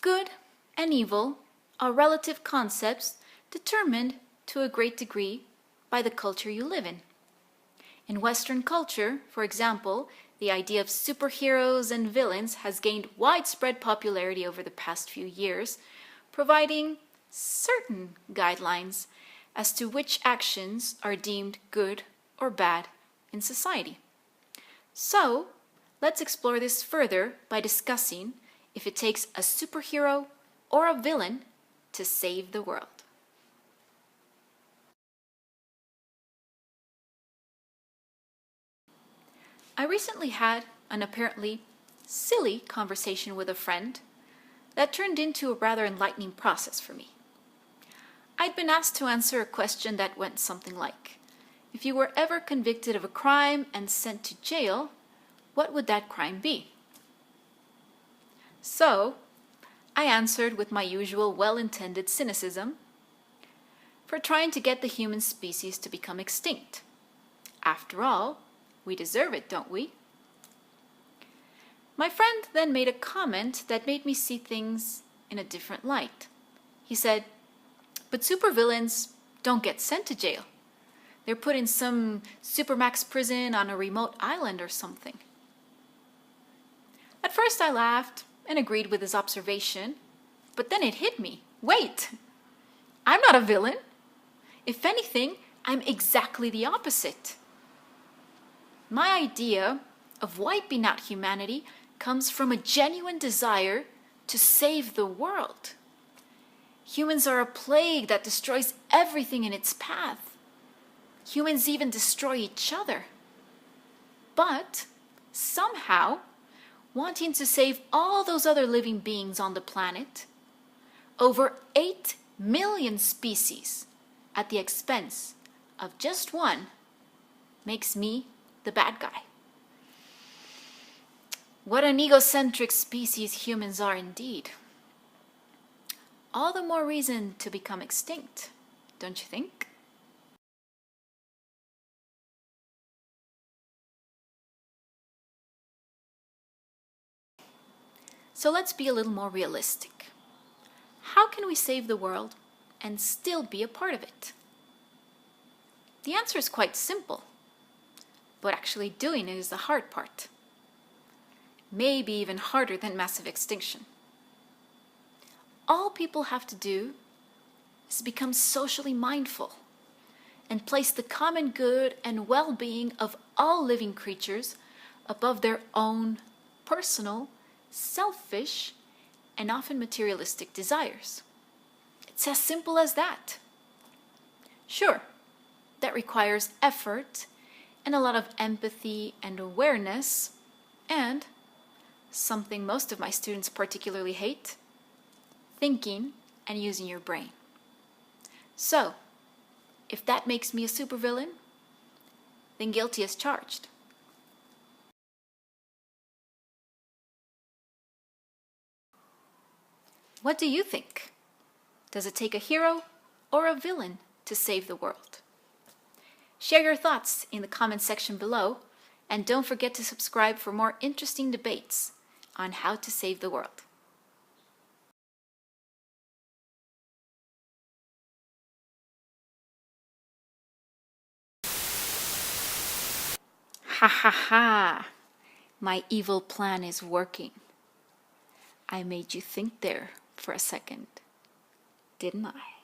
Good and evil are relative concepts determined to a great degree by the culture you live in. In Western culture, for example, the idea of superheroes and villains has gained widespread popularity over the past few years, providing certain guidelines as to which actions are deemed good or bad in society. So, let's explore this further by discussing if it takes a superhero or a villain to save the world. I recently had an apparently silly conversation with a friend that turned into a rather enlightening process for me. I'd been asked to answer a question that went something like, if you were ever convicted of a crime and sent to jail, what would that crime be? So, I answered with my usual well-intended cynicism, for trying to get the human species to become extinct. After all, we deserve it, don't we? My friend then made a comment that made me see things in a different light. He said, but supervillains don't get sent to jail. They're put in some supermax prison on a remote island or something. At first I laughed and agreed with his observation, but then it hit me. Wait, I'm not a villain. If anything, I'm exactly the opposite. My idea of wiping out humanity comes from a genuine desire to save the world. Humans are a plague that destroys everything in its path. Humans even destroy each other. But somehow, wanting to save all those other living beings on the planet, over 8 million species at the expense of just one, makes me the bad guy. What an egocentric species humans are indeed. All the more reason to become extinct, don't you think? So let's be a little more realistic. How can we save the world and still be a part of it? The answer is quite simple, but actually doing it is the hard part. Maybe even harder than massive extinction. All people have to do is become socially mindful and place the common good and well-being of all living creatures above their own personal, selfish, and often materialistic desires. It's as simple as that. Sure, that requires effort and a lot of empathy and awareness, and something most of my students particularly hate, thinking and using your brain. So, if that makes me a supervillain, then guilty as charged. What do you think? Does it take a hero or a villain to save the world? Share your thoughts in the comment section below, and don't forget to subscribe for more interesting debates on how to save the world. Ha ha ha! My evil plan is working. I made you think there for a second, didn't I?